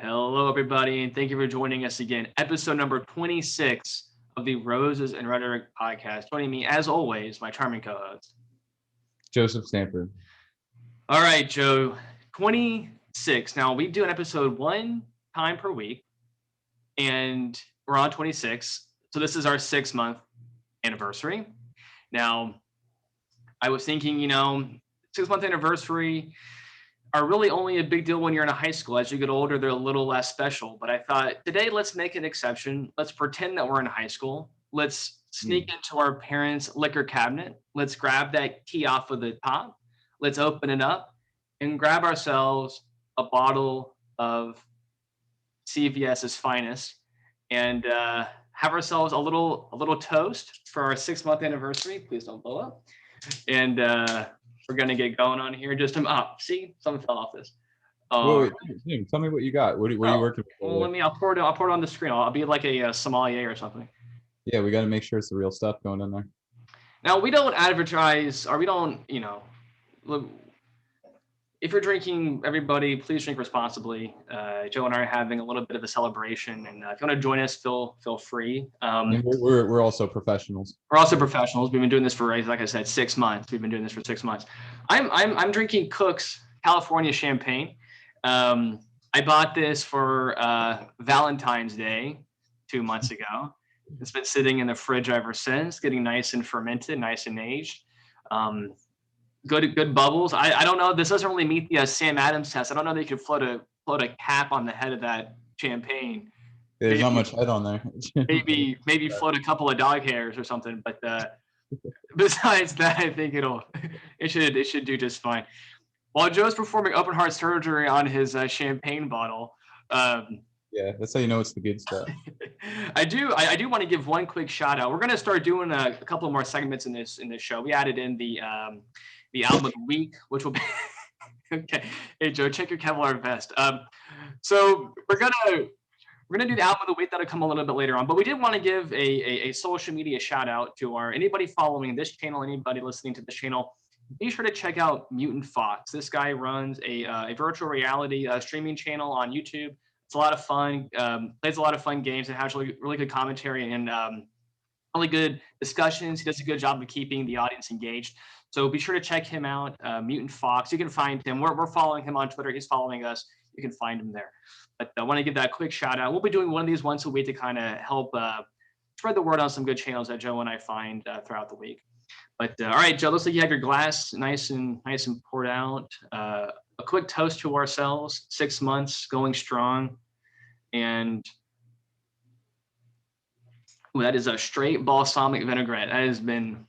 Hello, everybody, and thank you for joining us again. Episode number 26 of the Roses and Rhetoric podcast. Joining me, as always, my charming co-host, Joseph Stanford. All right, Joe, 26. Now, we do an episode one time per week, and we're on 26. So this is our 6-month anniversary. Now, I was thinking, 6-month anniversary are really only a big deal when you're in a high school. As you get older, they're a little less special. But I thought today, let's make an exception. Let's pretend that we're in high school. Let's sneak into our parents' liquor cabinet. Let's grab that key off of the top. Let's open it up and grab ourselves a bottle of CVS's finest and have ourselves a little toast for our 6-month anniversary. Please don't blow up. And we're gonna get going on here. Just see, something fell off this. Wait, Tim, tell me what you got. What are you working with? Well, I'll pour it on the screen. I'll be like a sommelier or something. Yeah, we got to make sure it's the real stuff going in there. Now, we don't advertise, or we don't, look, if you're drinking, everybody, please drink responsibly. Joe and I are having a little bit of a celebration, and if you want to join us, feel free. We're also professionals. We're also professionals. We've been doing this for, like I said, 6 months. We've been doing this for 6 months. I'm drinking Cook's California Champagne. I bought this for Valentine's Day 2 months ago. It's been sitting in the fridge ever since, getting nice and fermented, nice and aged. Good bubbles. I don't know. This doesn't really meet the Sam Adams test. I don't know that you could float a cap on the head of that champagne. There's not much head on there. maybe float a couple of dog hairs or something. But besides that, I think it should do just fine. While Joe's performing open heart surgery on his champagne bottle. Yeah, that's how you know it's the good stuff. I do want to give one quick shout out. We're going to start doing a couple more segments in this show. We added in the album of the week, which will be okay. Hey Joe, check your Kevlar vest. So we're gonna do the album of the week. That'll come a little bit later on. But we did want to give a social media shout out to anybody following this channel, anybody listening to this channel. Be sure to check out Mutant Fox. This guy runs a virtual reality streaming channel on YouTube. It's a lot of fun. Plays a lot of fun games and has really good commentary and really good discussions. He does a good job of keeping the audience engaged. So be sure to check him out, Mutant Fox. You can find him. We're following him on Twitter. He's following us. You can find him there. But I want to give that quick shout out. We'll be doing one of these once a week to kind of help spread the word on some good channels that Joe and I find throughout the week. But all right, Joe, looks like you have your glass nice and poured out. A quick toast to ourselves. 6 months going strong, and that is a straight balsamic vinaigrette. That has been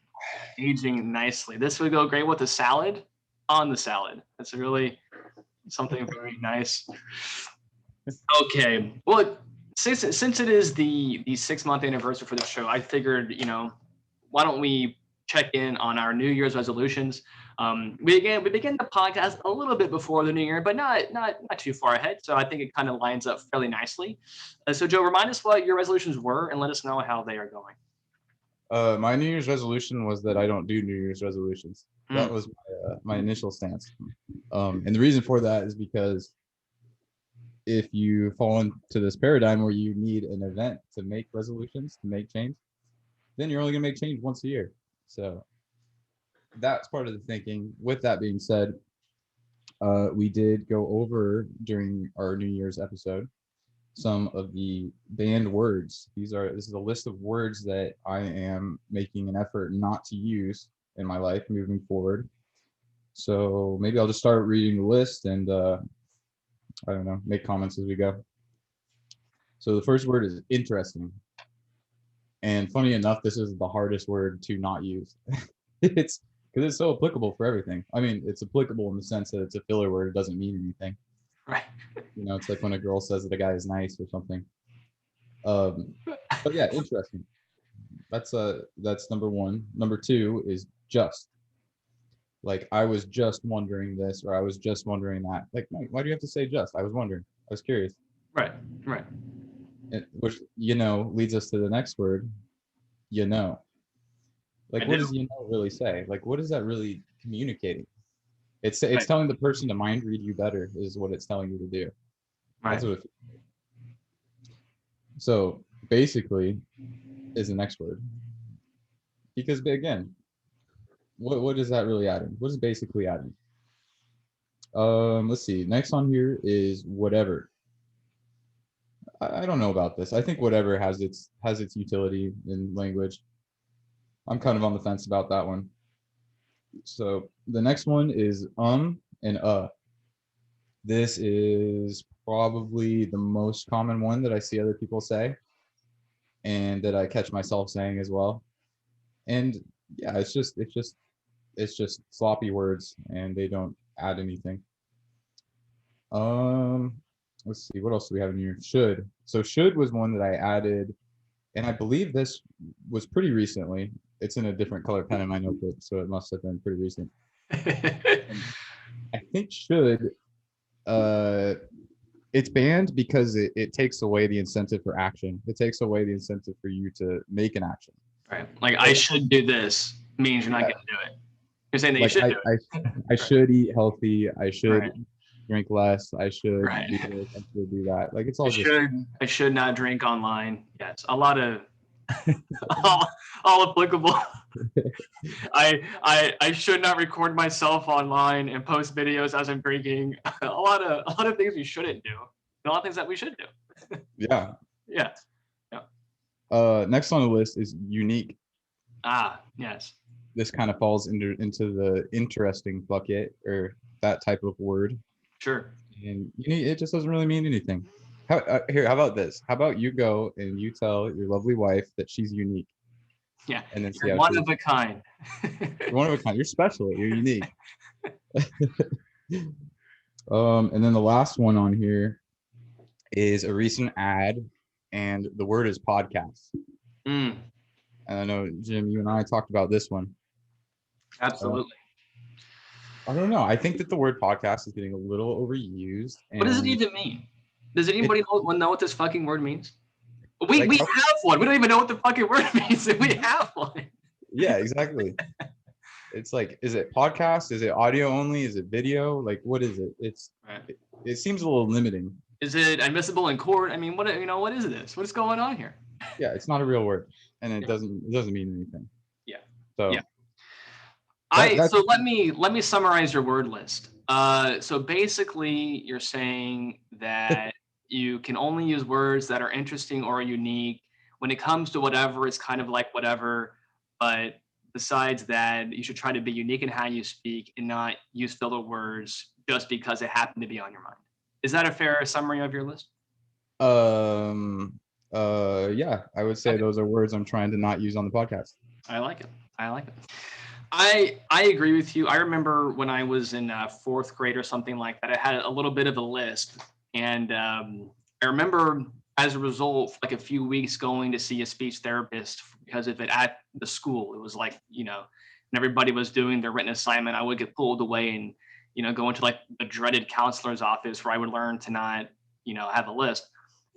aging nicely. This would go great with a salad. On the salad, that's really something very nice. Okay, well, since it is the 6-month anniversary for the show, I figured why don't we check in on our New Year's resolutions. We began the podcast a little bit before the New Year, but not too far ahead. So I think it kind of lines up fairly nicely. So Joe, remind us what your resolutions were and let us know how they are going. My New Year's resolution was that I don't do New Year's resolutions. That was my initial stance. And the reason for that is because if you fall into this paradigm where you need an event to make resolutions, to make change, then you're only going to make change once a year. So that's part of the thinking. With that being said, we did go over during our New Year's episode some of the banned words. This is a list of words that I am making an effort not to use in my life moving forward. So maybe I'll just start reading the list and I don't know, make comments as we go. So the first word is interesting. And funny enough, this is the hardest word to not use. It's because it's so applicable for everything. I mean, it's applicable in the sense that it's a filler word. It doesn't mean anything. Right. It's like when a girl says that a guy is nice or something. But yeah, interesting. That's number one. Number two is just. Like, I was just wondering this, or I was just wondering that. Like, why do you have to say just? I was wondering. I was curious. Right. Which, leads us to the next word, Like, what does really say? Like, what is that really communicating? It's telling the person to mind read you better is what it's telling you to do. That's what it feels like. So basically is the next word. Because again, what is that really adding? What is basically adding? Let's see. Next on here is whatever. I don't know about this. I think whatever has its utility in language. I'm kind of on the fence about that one. So the next one is and This is probably the most common one that I see other people say, and that I catch myself saying as well. And yeah, it's just sloppy words, and they don't add anything. Let's see, what else do we have in here? Should. So should was one that I added, and I believe this was pretty recently. It's in a different color pen in my notebook, so it must have been pretty recent. I think should, it's banned because it takes away the incentive for action. It takes away the incentive for you to make an action. Right. Like I should do this means you're not going to do it. You're saying that like you should do it. I should eat healthy. I should Right. drink less. I should Right. do this. I should do that. Like it's all I should not drink online. Yes, a lot of all applicable. I should not record myself online and post videos as I'm drinking. A lot of things we shouldn't do. A lot of things that we should do. Yeah. Yeah. Next on the list is unique. Yes. This kind of falls into the interesting bucket, or that type of word. Sure. And it just doesn't really mean anything. How about this? How about you go and you tell your lovely wife that she's unique? Yeah. And then you're one of a kind. You're one of a kind. You're special. You're unique. And then the last one on here is a recent ad, and the word is podcast. And I know, Jim, you and I talked about this one. Absolutely. I don't know. I think that the word podcast is getting a little overused. What does it even mean? Does anybody know what this fucking word means? We have one. We don't even know what the fucking word means, and we have one. Yeah, exactly. It's like, is it podcast? Is it audio only? Is it video? Like, what is it? It seems a little limiting. Is it admissible in court? I mean, what is this? What's going on here? Yeah, it's not a real word, and it doesn't mean anything. Yeah. So yeah. So let me summarize your word list. So basically, you're saying that you can only use words that are interesting or unique. When it comes to whatever, it's kind of like whatever. But besides that, you should try to be unique in how you speak and not use filler words just because it happened to be on your mind. Is that a fair summary of your list? Yeah, I would say those are words I'm trying to not use on the podcast. I like it. I agree with you. I remember when I was in fourth grade or something like that, I had a little bit of a list. And I remember as a result, like a few weeks going to see a speech therapist because of it at the school. It was like, and everybody was doing their written assignment. I would get pulled away and, go into like the dreaded counselor's office where I would learn to not, have a list.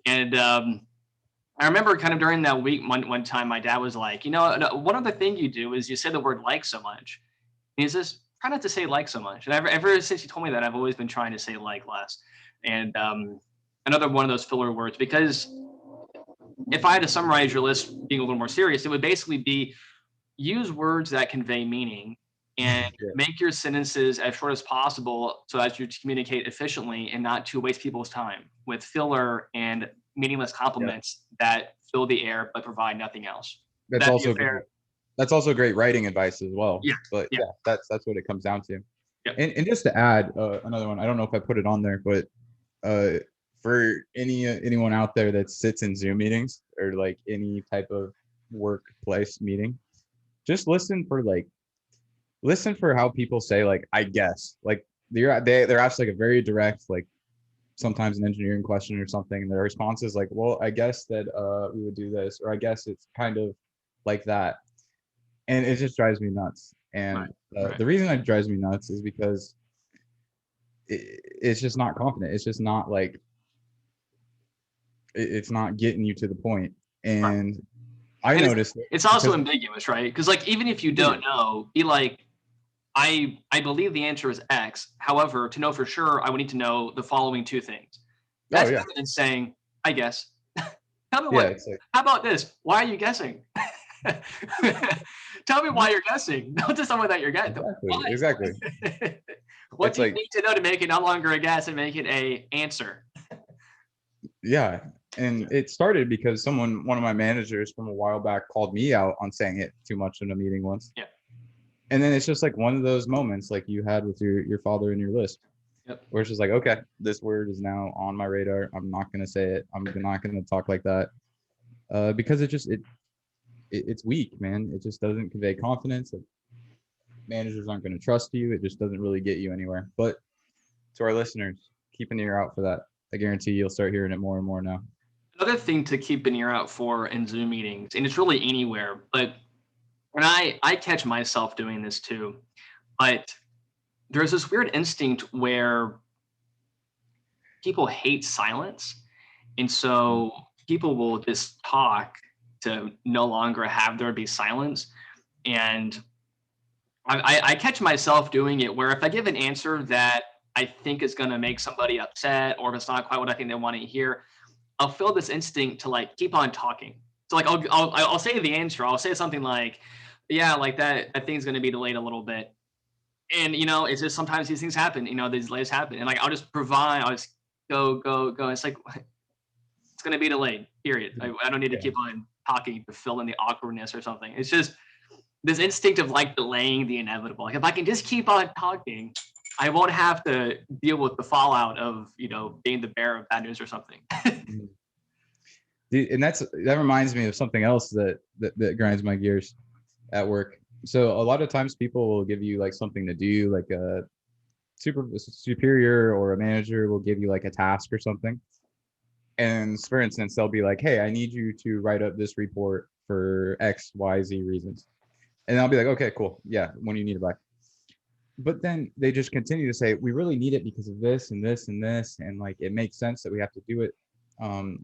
And I remember kind of during that week, one time, my dad was like, one other thing you do is you say the word like so much. And he says, try not to say like so much. And ever since he told me that, I've always been trying to say like less. And another one of those filler words, because if I had to summarize your list being a little more serious, it would basically be use words that convey meaning and make your sentences as short as possible so as you communicate efficiently and not to waste people's time with filler and meaningless compliments that fill the air but provide nothing else. That's also fair. That's also great writing advice as well. Yeah. But that's what it comes down to. Yeah. And just to add another one, I don't know if I put it on there, but for anyone out there that sits in Zoom meetings or like any type of workplace meeting, just listen for how people say like I guess. Like they're asked like a very direct, like sometimes an engineering question or something, and their response is like, well, I guess that we would do this, or I guess it's kind of like that. And it just drives me nuts. And the reason it drives me nuts is because it's just not confident. It's just not like it's not getting you to the point. And I noticed it's also ambiguous, right? Because like even if you don't know, be like, I believe the answer is X. However, to know for sure, I would need to know the following two things. That's yeah. different than saying, I guess. Tell me Yeah, what, it's like how about this? Why are you guessing? Tell me why you're guessing. Don't just tell me that you're guessing. exactly. Why? What It's do you like, need to know to make it no longer a guess and make it a answer? yeah. And it started because one of my managers from a while back called me out on saying it too much in a meeting once. Yeah. And then it's just like one of those moments like you had with your father in your list. Yep. Where it's just like, okay, this word is now on my radar. I'm not going to say it. I'm not going to talk like that. Because it's weak, man. It just doesn't convey confidence. Managers aren't going to trust you. It just doesn't really get you anywhere. But to our listeners, keep an ear out for that. I guarantee you'll start hearing it more and more now. Another thing to keep an ear out for in Zoom meetings, and it's really anywhere, but when I catch myself doing this too, but there's this weird instinct where people hate silence. And so people will just talk to no longer have there be silence. And I catch myself doing it where if I give an answer that I think is going to make somebody upset, or if it's not quite what I think they want to hear, I'll feel this instinct to like keep on talking. So like I'll say the answer. I'll say something like, yeah, like that thing's going to be delayed a little bit. And it's just sometimes these things happen. These delays happen, and like I'll just go. It's like it's going to be delayed. Period. I don't need to keep on talking to fill in the awkwardness or something. It's just this instinct of like delaying the inevitable. Like if I can just keep on talking, I won't have to deal with the fallout of being the bearer of bad news or something. And that reminds me of something else that grinds my gears at work. So a lot of times people will give you like something to do, like a superior or a manager will give you like a task or something. And for instance, they'll be like, hey, I need you to write up this report for X, Y, Z reasons. And I'll be like, okay, cool. Yeah. When do you need it by? But then they just continue to say, we really need it because of this and this and this. And like, it makes sense that we have to do it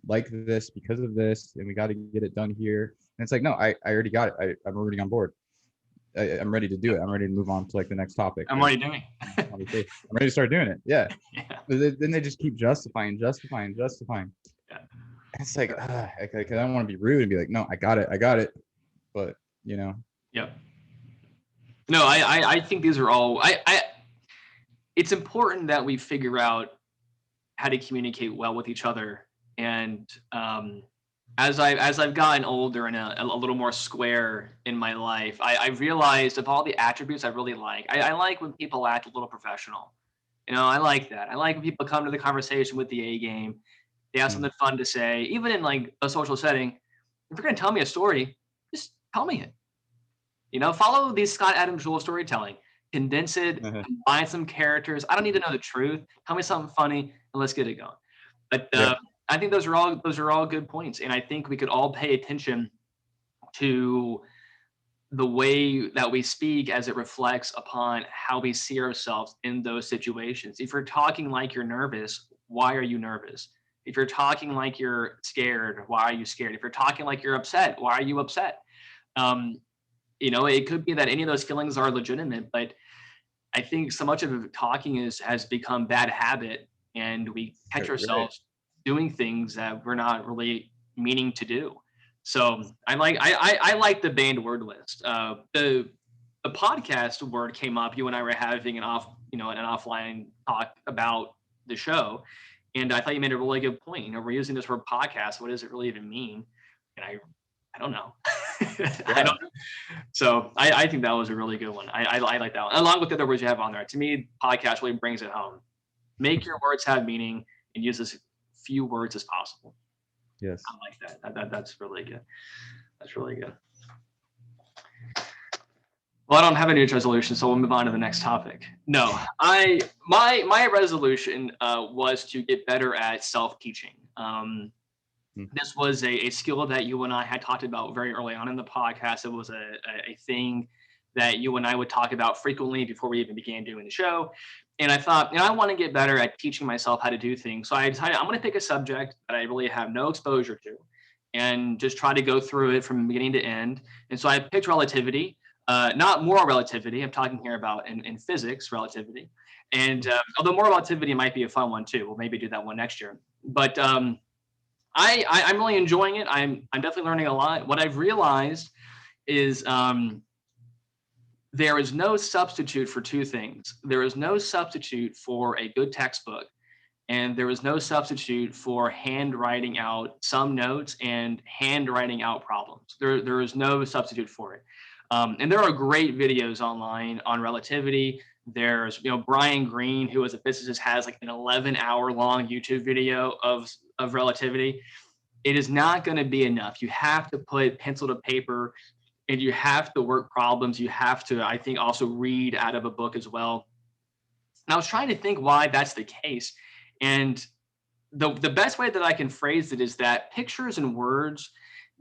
like this because of this. And we got to get it done here. And it's like, no, I already got it. I'm already on board. I'm ready to do it. I'm ready to move on to like the next topic. I'm already doing I'm ready to start doing it. Yeah. But then they just keep justifying. Yeah. And it's like, I don't want to be rude and be like, no, I got it. But Yeah. No, I think these are all, it's important that we figure out how to communicate well with each other. And as I've gotten older and a little more square in my life, I've realized of all the attributes I really like, I like when people act a little professional. I like that. I like when people come to the conversation with the A game. They have something fun to say, even in like a social setting. If you're going to tell me a story, just tell me it. Follow the Scott Adams rule of storytelling. Condense it, combine some characters. I don't need to know the truth. Tell me something funny, and let's get it going. But I think those are all good points, and I think we could all pay attention to the way that we speak as it reflects upon how we see ourselves in those situations. If you're talking like you're nervous, why are you nervous? If you're talking like you're scared, why are you scared? If you're talking like you're upset, why are you upset? It could be that any of those feelings are legitimate, but I think so much of talking has become bad habit, and we catch ourselves doing things that we're not really meaning to do. So I like the banned word list. The podcast word came up. You and I were having an offline talk about the show, and I thought you made a really good point. We're using this word podcast. What does it really even mean? And I don't know. I don't know. So I think that was a really good one. I like that one, along with the other words you have on there. To me, podcast really brings it home. Make your words have meaning and use as few words as possible. Yes. I like that. That's really good. That's really good. Well, I don't have any resolution, so we'll move on to the next topic. No, my resolution was to get better at self-teaching. This was a skill that you and I had talked about very early on in the podcast. It was a thing that you and I would talk about frequently before we even began doing the show. And I thought, I want to get better at teaching myself how to do things. So I decided I'm going to pick a subject that I really have no exposure to and just try to go through it from beginning to end. And so I picked relativity, not moral relativity. I'm talking here about in physics relativity. And although moral relativity might be a fun one too, we'll maybe do that one next year. But I'm really enjoying it. I'm definitely learning a lot. What I've realized is there is no substitute for two things. There is no substitute for a good textbook, and there is no substitute for handwriting out some notes and handwriting out problems. There is no substitute for it. And there are great videos online on relativity. There's, Brian Greene, who as a physicist has like an 11-hour long YouTube video of relativity. It is not going to be enough. You have to put pencil to paper, and you have to work problems. You have to, I think, also read out of a book as well. And I was trying to think why that's the case. And the best way that I can phrase it is that pictures and words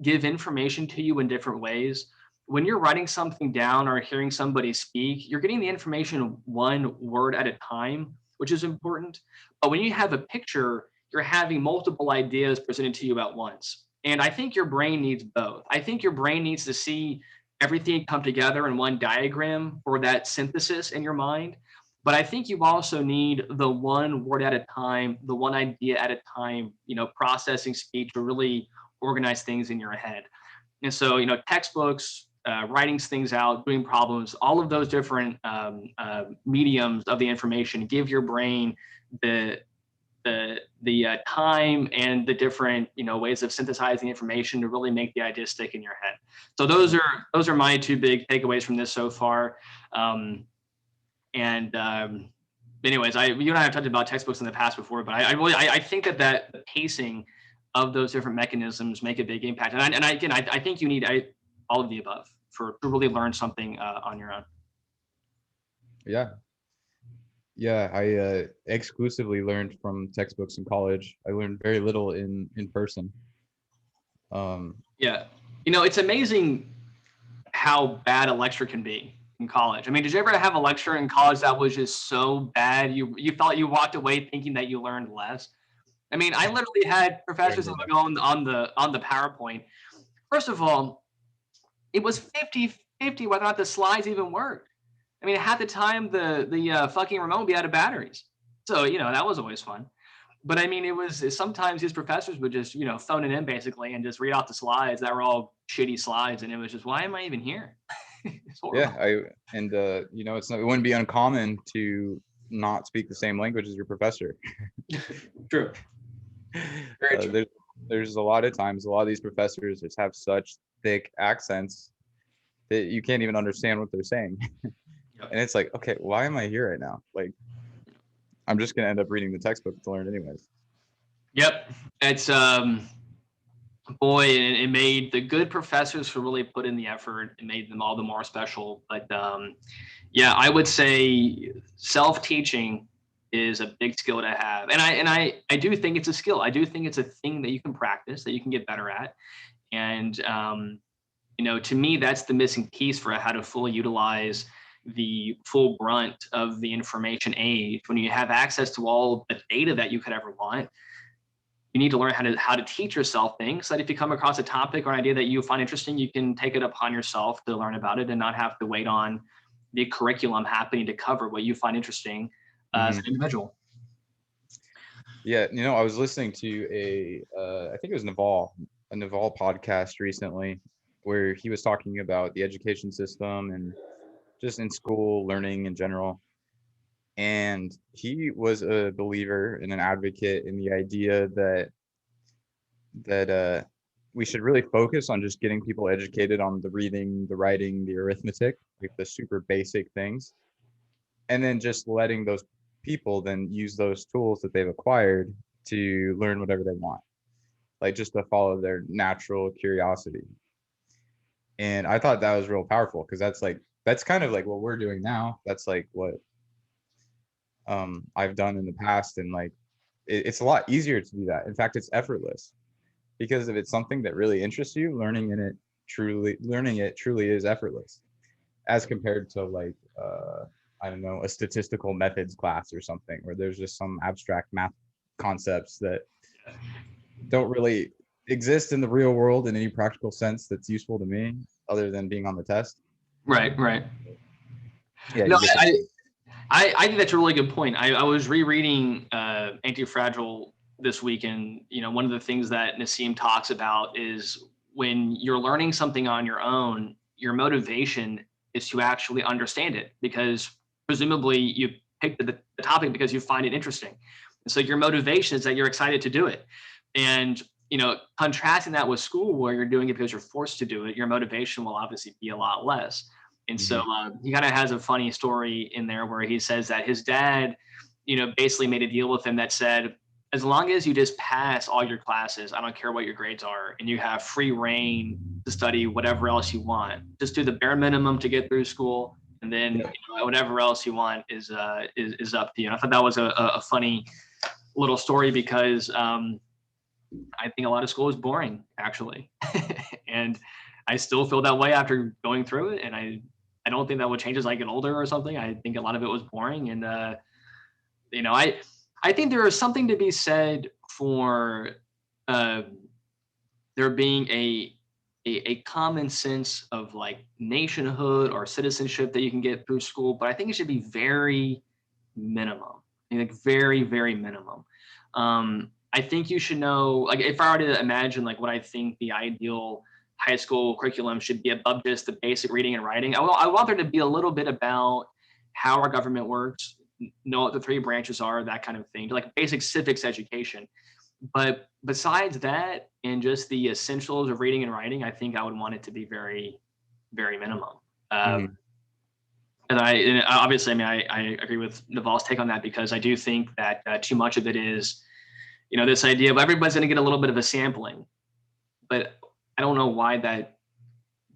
give information to you in different ways. When you're writing something down or hearing somebody speak, you're getting the information one word at a time, which is important. But when you have a picture, you're having multiple ideas presented to you at once. And I think your brain needs both. I think your brain needs to see everything come together in one diagram for that synthesis in your mind. But I think you also need the one word at a time, the one idea at a time, processing speech to really organize things in your head. And so, textbooks, writing things out, doing problems, all of those different mediums of the information give your brain the time and the different ways of synthesizing information to really make the idea stick in your head. So those are my two big takeaways from this so far. Anyways, you and I have talked about textbooks in the past before, but I think that the pacing of those different mechanisms make a big impact. And I think you need all of the above to really learn something on your own. Yeah, I exclusively learned from textbooks in college. I learned very little in person. Yeah, it's amazing how bad a lecture can be in college. I mean, did you ever have a lecture in college that was just so bad you thought you walked away thinking that you learned less? I mean, I literally had professors that would go on the PowerPoint. First of all, it was 50-50 whether or not the slides even worked. I mean, half the time the fucking remote would be out of batteries. So, that was always fun. But I mean, it was sometimes these professors would just, phone it in basically and just read out the slides that were all shitty slides. And it was just, why am I even here? It's it wouldn't be uncommon to not speak the same language as your professor. True. Very true. There's a lot of times, a lot of these professors just have such thick accents that you can't even understand what they're saying. Yep. And it's like, okay, why am I here right now? Like, I'm just going to end up reading the textbook to learn anyways. Yep. It's, it made the good professors who really put in the effort. It made them all the more special. But I would say self-teaching is a big skill to have. And I do think it's a skill. I do think it's a thing that you can practice, that you can get better at. And, to me, that's the missing piece for how to fully utilize the full brunt of the information age. When you have access to all the data that you could ever want, you need to learn how to teach yourself things so that if you come across a topic or an idea that you find interesting, you can take it upon yourself to learn about it and not have to wait on the curriculum happening to cover what you find interesting as an individual. Yeah, I was listening to I think it was a Naval podcast recently, where he was talking about the education system and just in school learning in general. And he was a believer and an advocate in the idea that we should really focus on just getting people educated on the reading, the writing, the arithmetic, like the super basic things, and then just letting those people then use those tools that they've acquired to learn whatever they want, like just to follow their natural curiosity. And I thought that was real powerful, because that's kind of like what we're doing now. That's like what I've done in the past, and like it's a lot easier to do that. In fact, it's effortless, because if it's something that really interests you, learning it truly is effortless, as compared to like I don't know, a statistical methods class or something, where there's just some abstract math concepts that don't really exist in the real world in any practical sense that's useful to me, other than being on the test. Right. Yeah. No, I think that's a really good point. I was rereading Anti-Fragile this week, and one of the things that Nassim talks about is when you're learning something on your own, your motivation is to actually understand it, because presumably you picked the topic because you find it interesting. And so your motivation is that you're excited to do it. And contrasting that with school, where you're doing it because you're forced to do it, your motivation will obviously be a lot less. And so he kind of has a funny story in there where he says that his dad, basically made a deal with him that said, as long as you just pass all your classes, I don't care what your grades are, and you have free reign to study whatever else you want. Just do the bare minimum to get through school, and then whatever else you want is up to you. And I thought that was a funny little story, because I think a lot of school is boring, actually, and I still feel that way after going through it. And I don't think that will change as I get older or something. I think a lot of it was boring, and I think there is something to be said for there being a common sense of like nationhood or citizenship that you can get through school, but I think it should be very minimum, like very, very minimum. I think you should know, like, if I were to imagine like what I think the ideal high school curriculum should be above just the basic reading and writing, I want there to be a little bit about how our government works, know what the three branches are, that kind of thing, like basic civics education. But besides that, and just the essentials of reading and writing, I think I would want it to be very, very minimum. And obviously, I agree with Naval's take on that, because I do think that too much of it is, this idea of everybody's going to get a little bit of a sampling. But I don't know why that.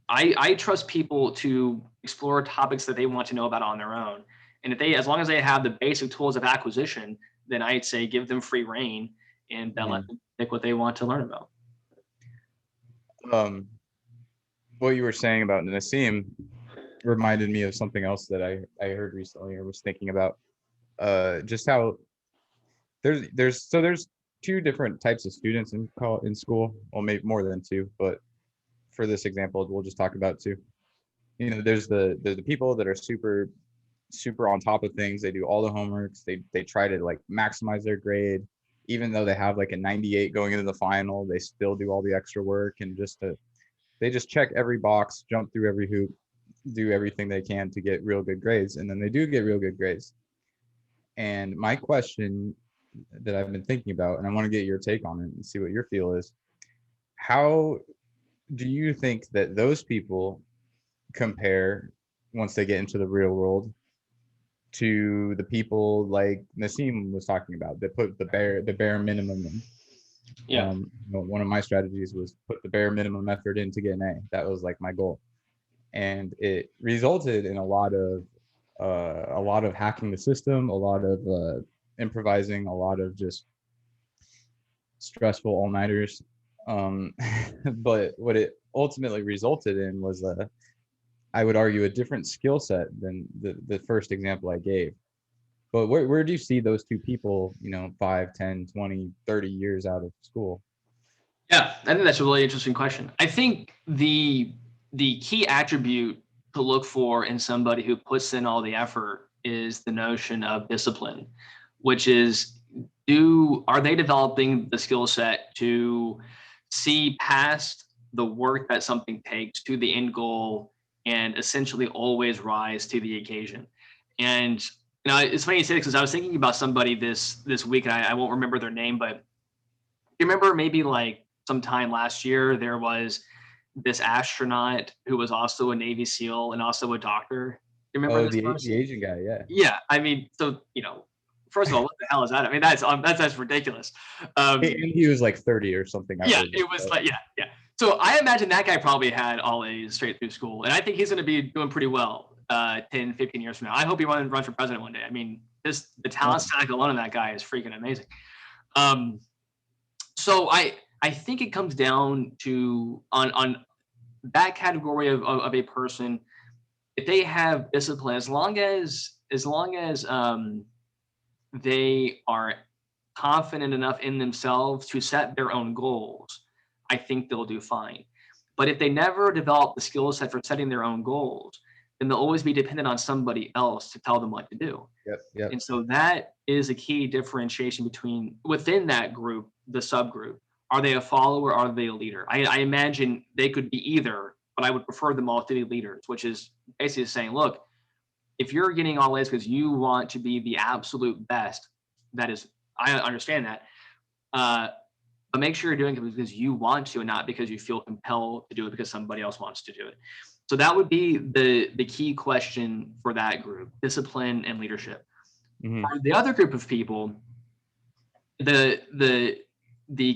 I trust people to explore topics that they want to know about on their own. And as long as they have the basic tools of acquisition, then I'd say give them free reign and let them pick what they want to learn about. What you were saying about Nassim reminded me of something else that I heard recently, or was thinking about. Just how there's two different types of students in school. Well, maybe more than two, but for this example, we'll just talk about two. There's the people that are super on top of things. They do all the homeworks. They try to like maximize their grade, even though they have like a 98 going into the final. They still do all the extra work, and they just check every box, jump through every hoop, do everything they can to get real good grades, and then they do get real good grades. And my question that I've been thinking about, and I want to get your take on it and see what your feel is, how do you think that those people compare once they get into the real world to the people like Nassim was talking about, that put the bare minimum in? One of my strategies was put the bare minimum effort in to get an A. That was like my goal, and it resulted in a lot of hacking the system, a lot of improvising, a lot of just stressful all-nighters. But what it ultimately resulted in was I would argue a different skill set than the first example I gave. But where do you see those two people, 5, 10, 20, 30 years out of school? Yeah, I think that's a really interesting question. I think the key attribute to look for in somebody who puts in all the effort is the notion of discipline, which is, are they developing the skill set to see past the work that something takes to the end goal, and essentially always rise to the occasion. And it's funny you say this, because I was thinking about somebody this week, and I won't remember their name, but you remember maybe like sometime last year there was this astronaut who was also a Navy SEAL and also a doctor. You remember this person? The Asian guy, yeah. Yeah, I mean, so first of all, what the hell is that? I mean, that's ridiculous. He was like 30 or something. Yeah, it was like, yeah. So I imagine that guy probably had all A's straight through school, and I think he's going to be doing pretty well 10, 15 years from now. I hope he runs for president one day. I mean, just the talent stack alone in that guy is freaking amazing. So I think it comes down to on that category of a person, if they have discipline, as long as they are confident enough in themselves to set their own goals, I think they'll do fine. But if they never develop the skill set for setting their own goals, then they'll always be dependent on somebody else to tell them what to do. Yep. And so that is a key differentiation between within that group, the subgroup. Are they a follower? Are they a leader? I imagine they could be either, but I would prefer them all to be leaders, which is basically saying, look, if you're getting all A's because you want to be the absolute best, that is, I understand that. But make sure you're doing it because you want to and not because you feel compelled to do it because somebody else wants to do it. So that would be the key question for that group: discipline and leadership. Mm-hmm. For the other group of people, the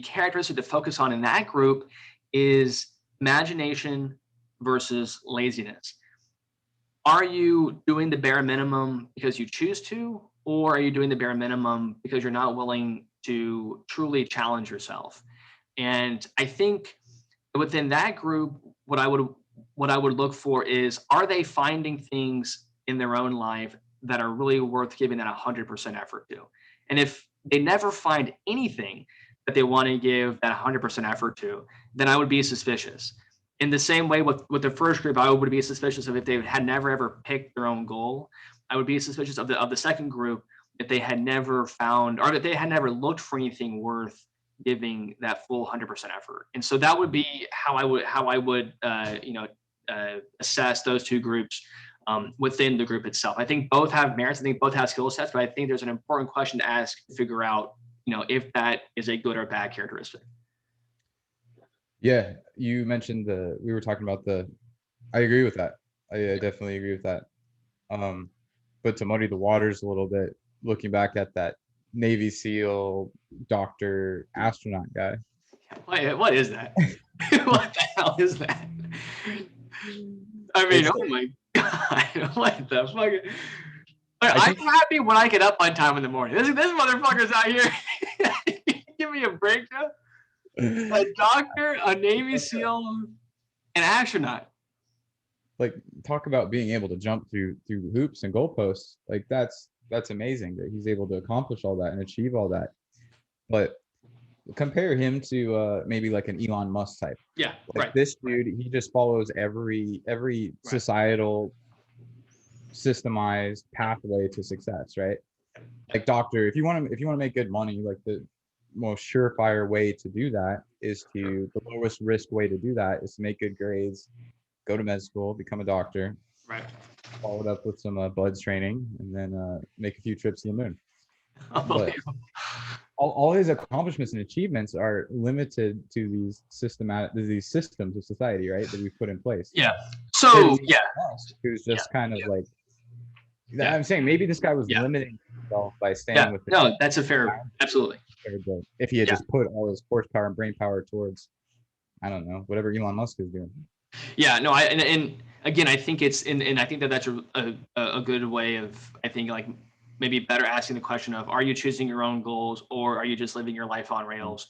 characteristic to focus on in that group is imagination versus laziness. Are you doing the bare minimum because you choose to, or are you doing the bare minimum because you're not willing to truly challenge yourself? And I think within that group, what I would look for is, are they finding things in their own life that are really worth giving that 100% effort to? And if they never find anything that they want to give that 100% effort to, then I would be suspicious. In the same way with the first group, I would be suspicious of if they had never ever picked their own goal. I would be suspicious of the second group if they had never found, or if they had never looked for anything worth giving that full 100% effort. And so that would be how I would assess those two groups within the group itself. I think both have merits. I think both have skill sets, but I think there's an important question to ask to figure out, if that is a good or bad characteristic. Yeah, you mentioned we were talking about I agree with that. I definitely agree with that. But to muddy the waters a little bit, looking back at that Navy SEAL, doctor, astronaut guy. What is that? What the hell is that? I mean, oh my God, what the fuck? I'm happy when I get up on time in the morning. This motherfucker's out here. Give me a break, Joe. A doctor, a Navy SEAL, an astronaut. Like, talk about being able to jump through hoops and goalposts. Like, that's amazing that he's able to accomplish all that and achieve all that. But compare him to maybe like an Elon Musk type. Yeah, like this dude, he just follows every societal systemized pathway to success, right? Like, doctor, if you want to make good money, like the most surefire way to do that is the lowest risk way to do that is to make good grades, go to med school, become a doctor, right? Follow it up with some buds training, and then make a few trips to the moon. But all his accomplishments and achievements are limited to these systems of society, right, that we've put in place. Yeah. So who's just kind of like, I'm saying maybe this guy was limiting himself by staying with. No, that's a fair, absolutely. If he had just put all his horsepower and brain power towards, I don't know, whatever Elon Musk is doing. Yeah, no, and again, I think it's and I think that's a good way of, I think, like, maybe better asking the question of, are you choosing your own goals, or are you just living your life on rails?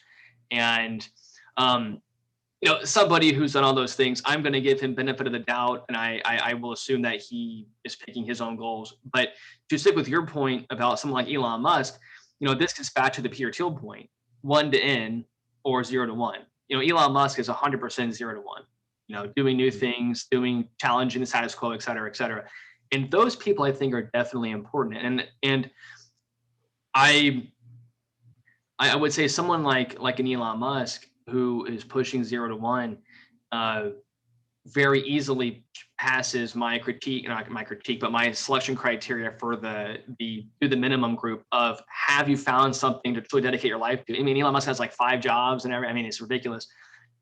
And somebody who's done all those things, I'm going to give him benefit of the doubt, and I will assume that he is picking his own goals. But to stick with your point about someone like Elon Musk, this gets back to the Peter Thiel point: 1 to N or 0 to 1. Elon Musk is 100% 0 to 1. Doing new things, challenging the status quo, et cetera, et cetera. And those people, I think, are definitely important. And I would say someone like an Elon Musk, who is pushing 0 to 1, very easily passes my critique, not my critique, but my selection criteria for the minimum group of, have you found something to truly dedicate your life to? I mean, Elon Musk has like 5 jobs and everything. I mean, it's ridiculous.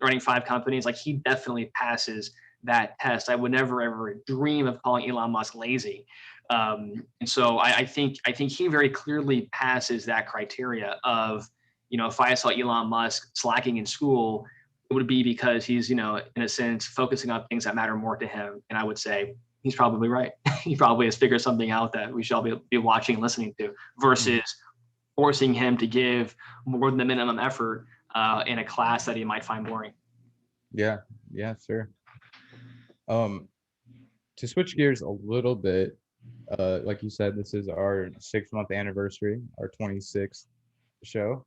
Running 5 companies, like, he definitely passes that test. I would never ever dream of calling Elon Musk lazy. And so I think he very clearly passes that criteria of, if I saw Elon Musk slacking in school, it would be because he's, in a sense, focusing on things that matter more to him. And I would say he's probably right. He probably has figured something out that we shall be watching and listening to, versus forcing him to give more than the minimum effort in a class that he might find boring. Yeah, sure. To switch gears a little bit, like you said, this is our 6-month anniversary, our 26th show.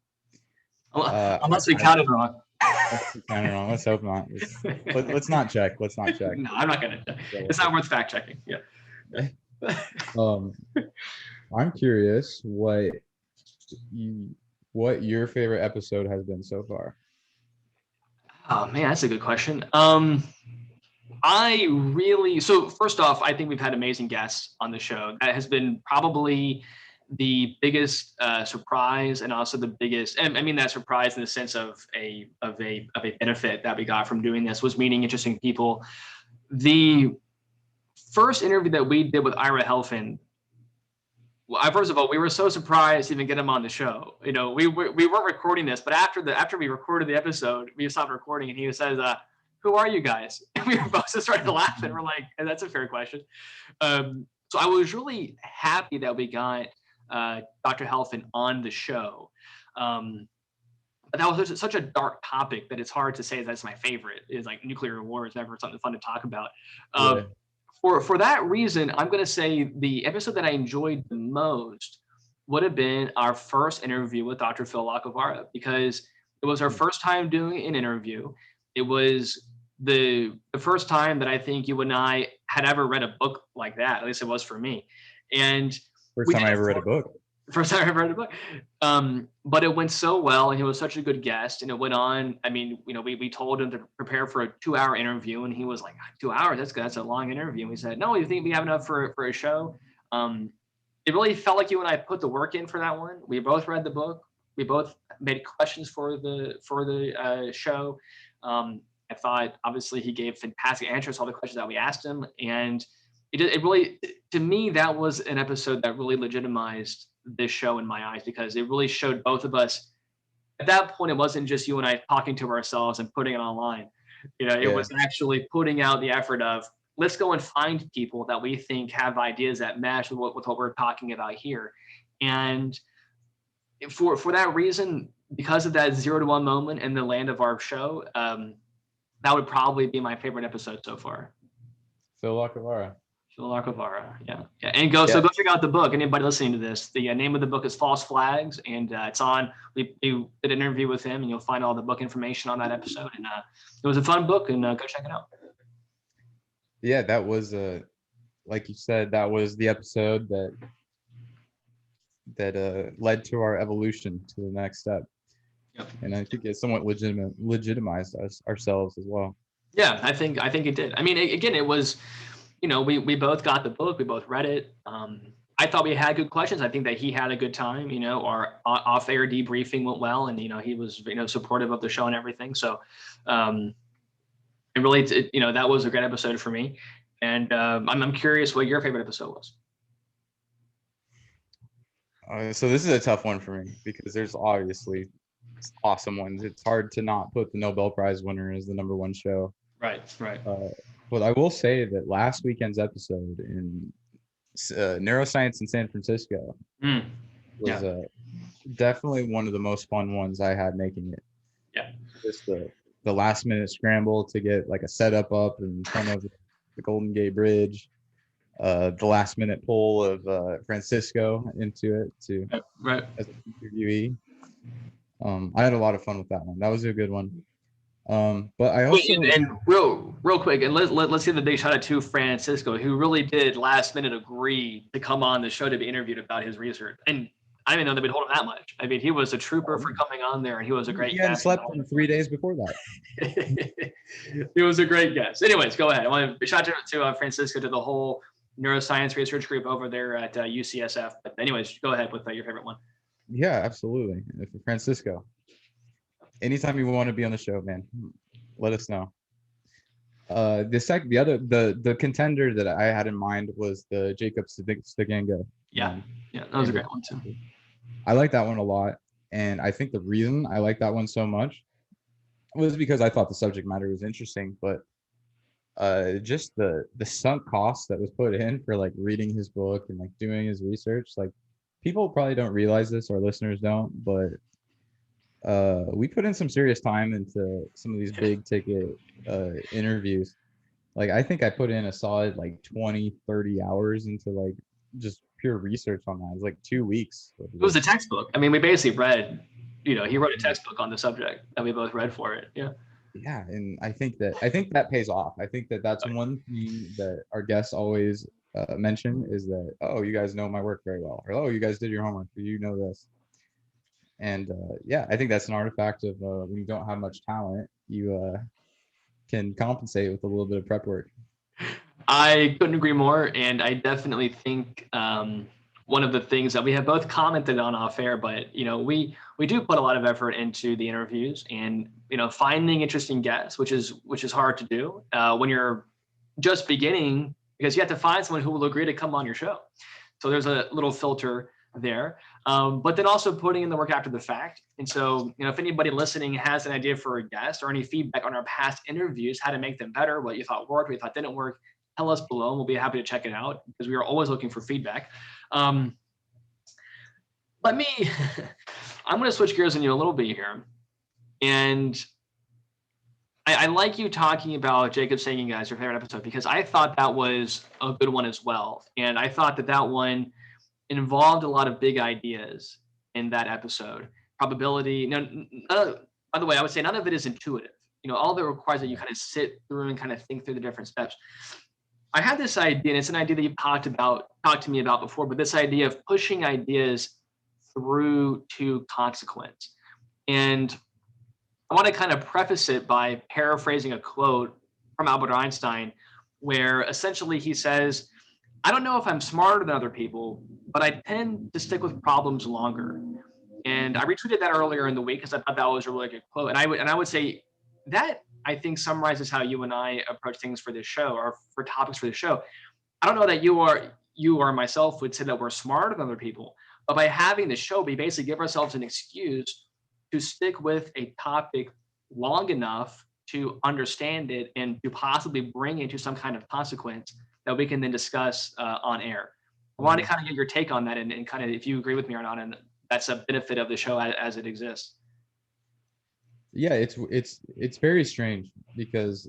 Unless we counted wrong. That's kind of wrong. Let's hope not. Let's not check. Let's not check. No, I'm not gonna. It's not worth fact checking. Yeah. Um, I'm curious what your favorite episode has been so far. Oh man, that's a good question. So first off, I think we've had amazing guests on the show. That has been probably the biggest surprise, and also the biggest. And I mean that surprise in the sense of a benefit that we got from doing this was meeting interesting people. The first interview that we did with Ira Helfand. Well, first of all, we were so surprised to even get him on the show. You know, we weren't recording this, but after we recorded the episode, we stopped recording, and he says, "Who are you guys?" And we were both just started laughing. We're like, hey, "That's a fair question." So I was really happy that we got Dr. Helfand on the show. But that was such a dark topic that it's hard to say that's my favorite. Is like nuclear war is never something fun to talk about. Yeah. For that reason, I'm going to say the episode that I enjoyed the most would have been our first interview with Dr. Phil Lacovara, because it was our first time doing an interview. It was the first time that I think you and I had ever read a book like that. At least it was for me. And First time I ever read a book. First time I ever read a book. But it went so well, and he was such a good guest, and it went on. I mean, you know, we told him to prepare for a 2-hour interview, and he was like, 2 hours? That's a long interview. And we said, no, you think we have enough for a show? It really felt like you and I put the work in for that one. We both read the book. We both made questions for the show. I thought, obviously, he gave fantastic answers to all the questions that we asked him, and it really, to me, that was an episode that really legitimized this show in my eyes, because it really showed both of us. At that point, it wasn't just you and I talking to ourselves and putting it online. You know, it was actually putting out the effort of, let's go and find people that we think have ideas that match with what we're talking about here. And for that reason, because of that 0 to 1 moment in the land of our show, that would probably be my favorite episode so far. Phil Lacovara. Yeah. And so go check out the book. Anybody listening to this, the name of the book is False Flags, and it's on. We did an interview with him, and you'll find all the book information on that episode. And it was a fun book, and go check it out. Yeah, that was like you said, that was the episode that led to our evolution to the next step. Yep. And I think it somewhat legitimized ourselves as well. Yeah, I think it did. I mean, again, it was. You know, we both got the book. We both read it. I thought we had good questions. I think that he had a good time. You know, our off-air debriefing went well, and you know, he was supportive of the show and everything. So, it really, that was a great episode for me. And I'm curious what your favorite episode was. So this is a tough one for me, because there's obviously awesome ones. It's hard to not put the Nobel Prize winner as the #1 show. Right. But I will say that last weekend's episode in neuroscience in San Francisco was definitely one of the most fun ones I had making it. Yeah. Just the last minute scramble to get like a setup up in front of the Golden Gate Bridge. The last minute pull of Francisco into it as an interviewee. I had a lot of fun with that one. That was a good one. But I also and real quick, and let's give a big shout out to Francisco, who really did last minute agree to come on the show to be interviewed about his research. And I didn't know that we'd hold him that much. I mean, he was a trooper for coming on there, and he was a great guest. He hadn't slept in 3 days before that. He was a great guest. Anyways, go ahead. I want to shout out to Francisco, to the whole neuroscience research group over there at UCSF. But anyways, go ahead with your favorite one. Yeah, absolutely. Francisco. Anytime you want to be on the show, man, let us know. The contender that I had in mind was the Jacob Stiganga. Yeah, that was a great one too. I like that one a lot, and I think the reason I like that one so much was because I thought the subject matter was interesting, but just the sunk cost that was put in for like reading his book and like doing his research. Like, people probably don't realize this, our listeners don't, but we put in some serious time into some of these big ticket interviews. Like, I think I put in a solid like 20-30 hours into like just pure research on that. It was like 2 weeks. It was a textbook. I mean, we basically read he wrote a textbook on the subject that we both read for it. Yeah. Yeah, and I think that pays off. I think that that's one thing that our guests always mention is that, oh, you guys know my work very well, or oh, you guys did your homework, or you know this. And yeah, I think that's an artifact of when you don't have much talent, you can compensate with a little bit of prep work. I couldn't agree more, and I definitely think one of the things that we have both commented on off air, but we do put a lot of effort into the interviews and finding interesting guests, which is hard to do when you're just beginning, because you have to find someone who will agree to come on your show. So there's a little filter there, but then also putting in the work after the fact. And so if anybody listening has an idea for a guest or any feedback on our past interviews, how to make them better, what you thought worked, what you thought didn't work, tell us below, and we'll be happy to check it out because we are always looking for feedback. I'm going to switch gears on you a little bit here. And I like you talking about Jacob Singing Guys, your favorite episode, because I thought that was a good one as well. And I thought that one involved a lot of big ideas in that episode. Probability. By the way, I would say none of it is intuitive. All of it requires that you kind of sit through and kind of think through the different steps. I had this idea, and it's an idea that you've talked to me about before, but this idea of pushing ideas through to consequence. And I want to kind of preface it by paraphrasing a quote from Albert Einstein, where essentially he says, I don't know if I'm smarter than other people, but I tend to stick with problems longer. And I retweeted that earlier in the week because I thought that was a really good quote. And I would say that I think summarizes how you and I approach things for this show, or for topics for the show. I don't know that you or myself would say that we're smarter than other people, but by having the show, we basically give ourselves an excuse to stick with a topic long enough to understand it and to possibly bring it to some kind of consequence that we can then discuss on air. I want to kind of get your take on that and kind of if you agree with me or not, and that's a benefit of the show as it exists. Yeah, it's very strange because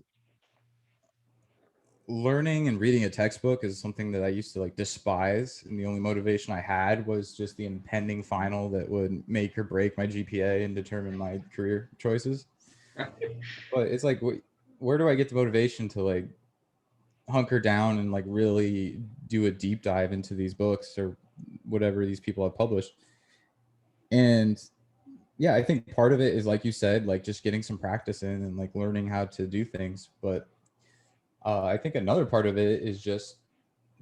learning and reading a textbook is something that I used to despise, and the only motivation I had was just the impending final that would make or break my GPA and determine my career choices. But it's where do I get the motivation to hunker down and really do a deep dive into these books or whatever these people have published? And yeah, I think part of it is, like you said, just getting some practice in and learning how to do things. But I think another part of it is just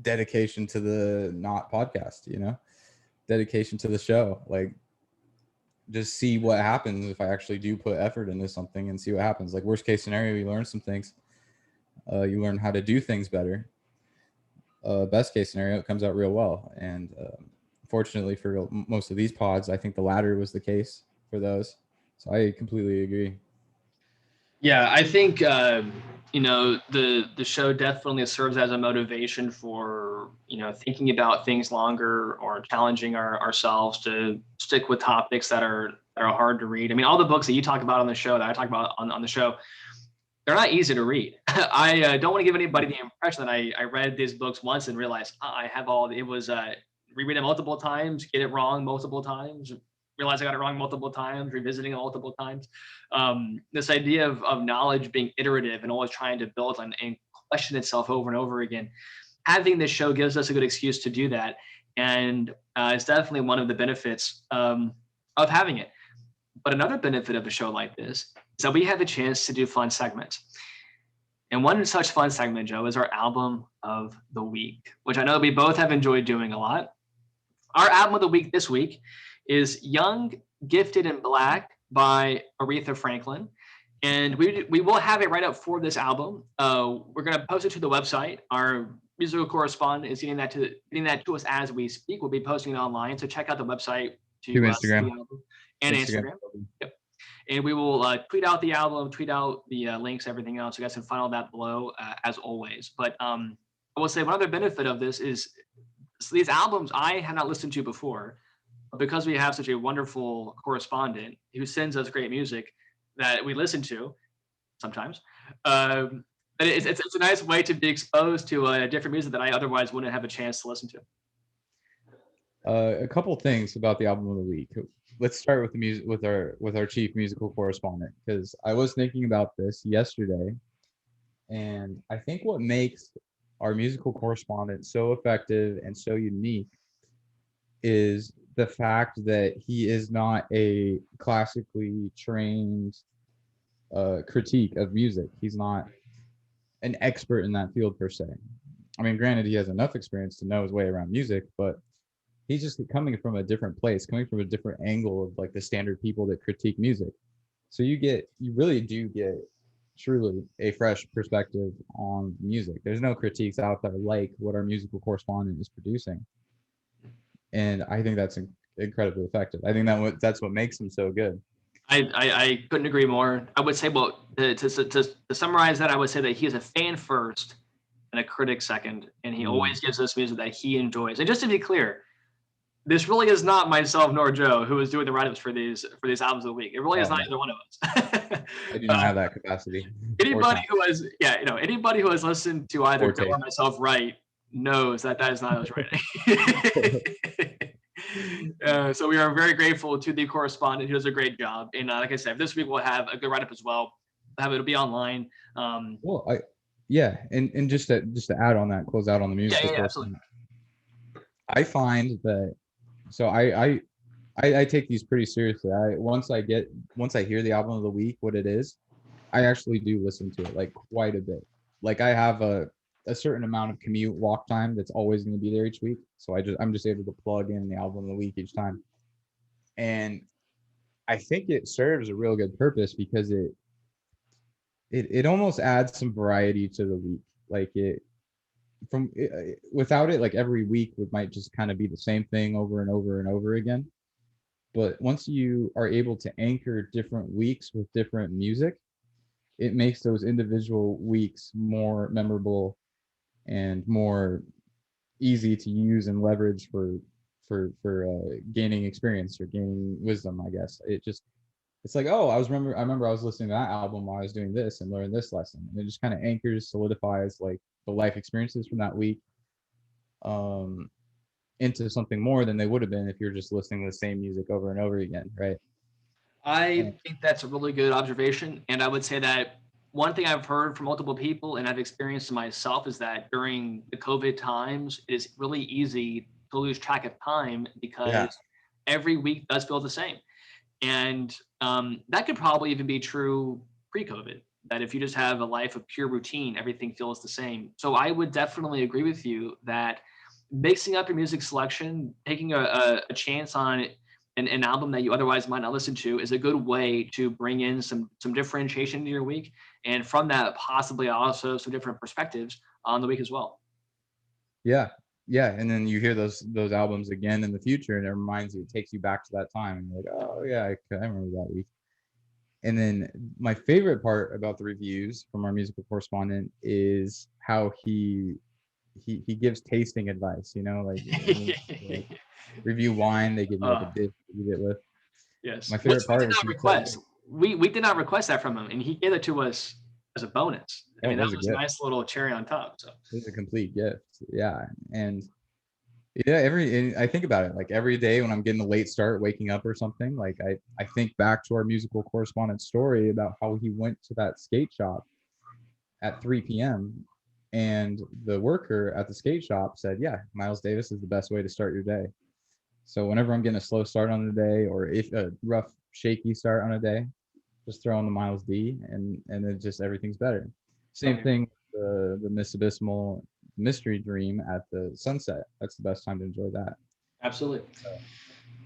dedication to the not podcast, dedication to the show. Just see what happens if I actually do put effort into something and see what happens. Worst case scenario, you learn some things. You learn how to do things better. Best case scenario, it comes out real well. And fortunately for most of these pods, I think the latter was the case for those. So I completely agree. Yeah, I think the show definitely serves as a motivation for thinking about things longer or challenging ourselves to stick with topics that are hard to read. I mean, all the books that you talk about on the show that I talk about on the show, they're not easy to read. I don't want to give anybody the impression that I read these books once and realized I have it was reread it multiple times, get it wrong multiple times, realize I got it wrong multiple times, revisiting it multiple times. This idea of knowledge being iterative and always trying to build on and question itself over and over again. Having this show gives us a good excuse to do that. And it's definitely one of the benefits of having it. But another benefit of a show like this is that we have a chance to do fun segments. And one such fun segment, Joe, is our album of the week, which I know we both have enjoyed doing a lot. Our album of the week this week is Young, Gifted, and Black by Aretha Franklin. And we will have a write-up for this album. We're going to post it to the website. Our musical correspondent is getting that to us as we speak. We'll be posting it online. So check out the website to Instagram. See the album and Instagram. Yep. And we will tweet out the album, tweet out the links, everything else. You guys can find all that below as always. But I will say one other benefit of this is these albums I had not listened to before. Because we have such a wonderful correspondent who sends us great music that we listen to sometimes, it's a nice way to be exposed to different music that I otherwise wouldn't have a chance to listen to. A couple things about the album of the week. let's start with the music with our chief musical correspondent, because I was thinking about this yesterday, and I think what makes our musical correspondent so effective and so unique is the fact that he is not a classically trained critique of music. He's not an expert in that field per se. I mean, granted, he has enough experience to know his way around music, but he's just coming from a different place, coming from a different angle of like the standard people that critique music. So you really do get truly a fresh perspective on music. There's no critiques out there like what our musical correspondent is producing, and I think that's incredibly effective. I think that's what makes him so good. I couldn't agree more. I would say, well, to summarize that, I would say that he is a fan first and a critic second, and he always gives us music that he enjoys. And just to be clear, this really is not myself nor Joe who is doing the write-ups for these albums of the week. It really is not either one of us. I do not have that capacity. Anybody who has, anybody who has listened to either Joe or myself write knows that is not us writing. So we are very grateful to the correspondent who does a great job. And like I said, this week we'll have a good write-up as well. It'll be online. And just to add on that, close out on the music. Yeah, absolutely. I find that, so I take these pretty seriously. Once I hear the album of the week, what it is, I actually do listen to it like quite a bit. Like I have a certain amount of commute walk time that's always going to be there each week. So I'm just able to plug in the album of the week each time. And I think it serves a real good purpose because it almost adds some variety to the week. Like without it, like every week might just kind of be the same thing over and over and over again. But once you are able to anchor different weeks with different music, it makes those individual weeks more memorable and more easy to use and leverage for gaining experience or gaining wisdom, I guess. It's like, oh, I remember I was listening to that album while I was doing this and learned this lesson. And it just kind of anchors, solidifies like the life experiences from that week into something more than they would have been if you're just listening to the same music over and over again, right? I think that's a really good observation. And I would say that one thing I've heard from multiple people and I've experienced myself is that during the COVID times, it is really easy to lose track of time because every week does feel the same. And that could probably even be true pre-COVID, that if you just have a life of pure routine, everything feels the same. So I would definitely agree with you that mixing up your music selection, taking a chance on an album that you otherwise might not listen to is a good way to bring in some differentiation into your week. And from that, possibly also some different perspectives on the week as well. Yeah. And then you hear those albums again in the future and it reminds you, it takes you back to that time. And you're like, oh yeah, I remember that week. And then my favorite part about the reviews from our musical correspondent is how he gives tasting advice, like review wine, they give you like a dish to eat it with. Yes. My favorite part is we did not request that from him, and he gave it to us as a bonus. I mean, that was a nice little cherry on top. So it was a complete gift. Yeah. And I think about it, like every day when I'm getting a late start, waking up or something, like I think back to our musical correspondent story about how he went to that skate shop at 3 p.m. and the worker at the skate shop said, yeah, Miles Davis is the best way to start your day. So whenever I'm getting a slow start on the day, or if a rough, shaky start on a day, just throw on the Miles D and then just everything's better. Same thing, the Miss Abysmal Mystery Dream at the sunset. That's the best time to enjoy that. Absolutely.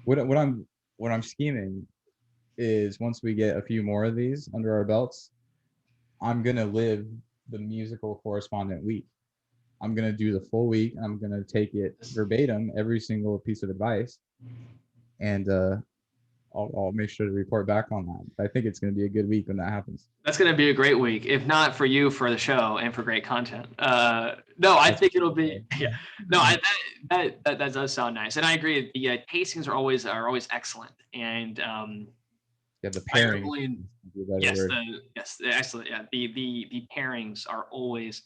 What I'm scheming is once we get a few more of these under our belts, I'm gonna live the musical correspondent week. I'm gonna do the full week. I'm gonna take it verbatim, every single piece of advice, and I'll make sure to report back on that. I think it's gonna be a good week when that happens. That's gonna be a great week, if not for you, for the show and for great content. No, I think it'll be. Yeah. No, that does sound nice, and I agree. The tastings are always excellent, and the pairing. Yes, excellent. Yeah, the pairings are always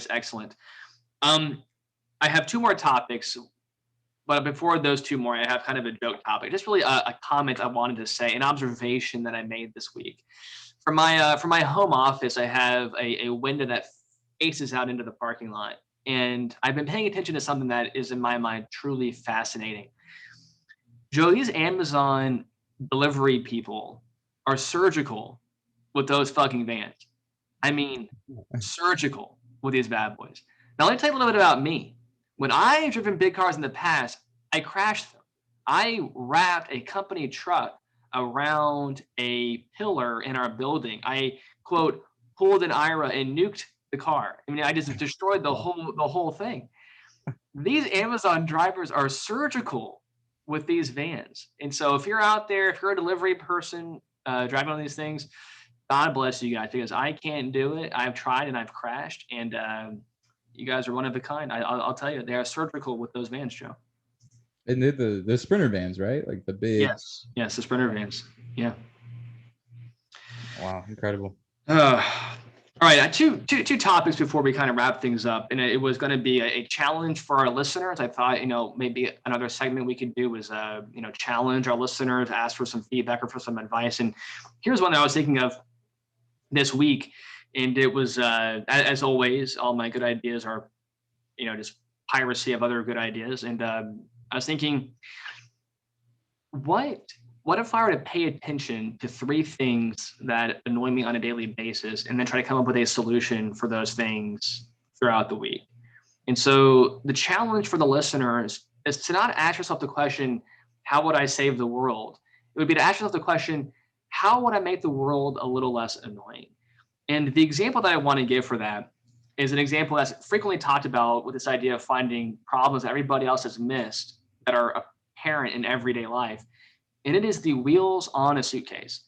excellent. I have two more topics. But before those two more, I have kind of a joke topic, just really a comment I wanted to say, an observation that I made this week. For my home office, I have a window that faces out into the parking lot, and I've been paying attention to something that is in my mind truly fascinating. Joe, these Amazon delivery people are surgical with those fucking vans. I mean, surgical with these bad boys. Now, let me tell you a little bit about me. When I've driven big cars in the past, I crashed them. I wrapped a company truck around a pillar in our building. I, quote, pulled an IRA and nuked the car. I mean, I just destroyed the whole thing. These Amazon drivers are surgical with these vans. And so if you're out there, if you're a delivery person driving on these things, God bless you guys, because I can't do it. I've tried and I've crashed, and you guys are one of a kind. I'll tell you, they are surgical with those vans, Joe. And they're the Sprinter vans, right? Like the big. Yes, the Sprinter vans. Yeah. Wow, incredible. All right, two topics before we kind of wrap things up, and it was going to be a challenge for our listeners. I thought, maybe another segment we could do was, challenge our listeners, ask for some feedback or for some advice. And here's one that I was thinking of this week, and it was, as always, all my good ideas are, just piracy of other good ideas. And I was thinking, what if I were to pay attention to 3 things that annoy me on a daily basis and then try to come up with a solution for those things throughout the week? And so the challenge for the listeners is to not ask yourself the question, how would I save the world? It would be to ask yourself the question, how would I make the world a little less annoying? And the example that I want to give for that is an example that's frequently talked about with this idea of finding problems that everybody else has missed that are apparent in everyday life. And it is the wheels on a suitcase.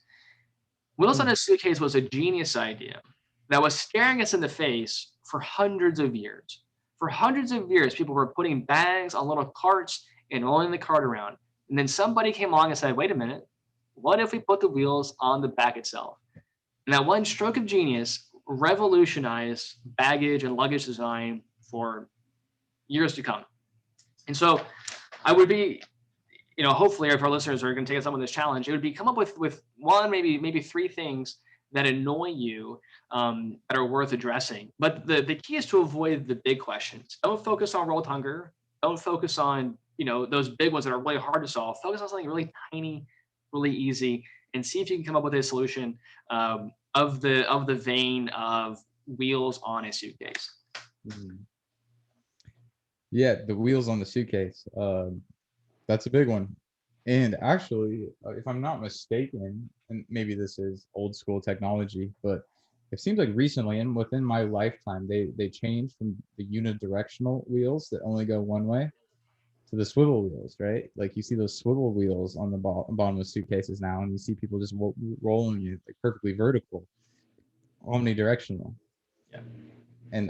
Wheels on a suitcase was a genius idea that was staring us in the face for hundreds of years. For hundreds of years, people were putting bags on little carts and rolling the cart around. And then somebody came along and said, wait a minute, what if we put the wheels on the back itself? And that one stroke of genius revolutionized baggage and luggage design for years to come. And so I would be, hopefully if our listeners are going to take us up on this challenge, it would be come up with one, maybe 3 things that annoy you that are worth addressing. But the key is to avoid the big questions. Don't focus on world hunger. Don't focus on, those big ones that are really hard to solve. Focus on something really tiny, really easy, and see if you can come up with a solution of the vein of wheels on a suitcase. Yeah, the wheels on the suitcase. That's a big one. And actually, if I'm not mistaken, and maybe this is old school technology, but it seems like recently and within my lifetime, they changed from the unidirectional wheels that only go one way to the swivel wheels, right? Like you see those swivel wheels on the bottom of suitcases now, and you see people just rolling it like perfectly vertical, omnidirectional. Yeah. And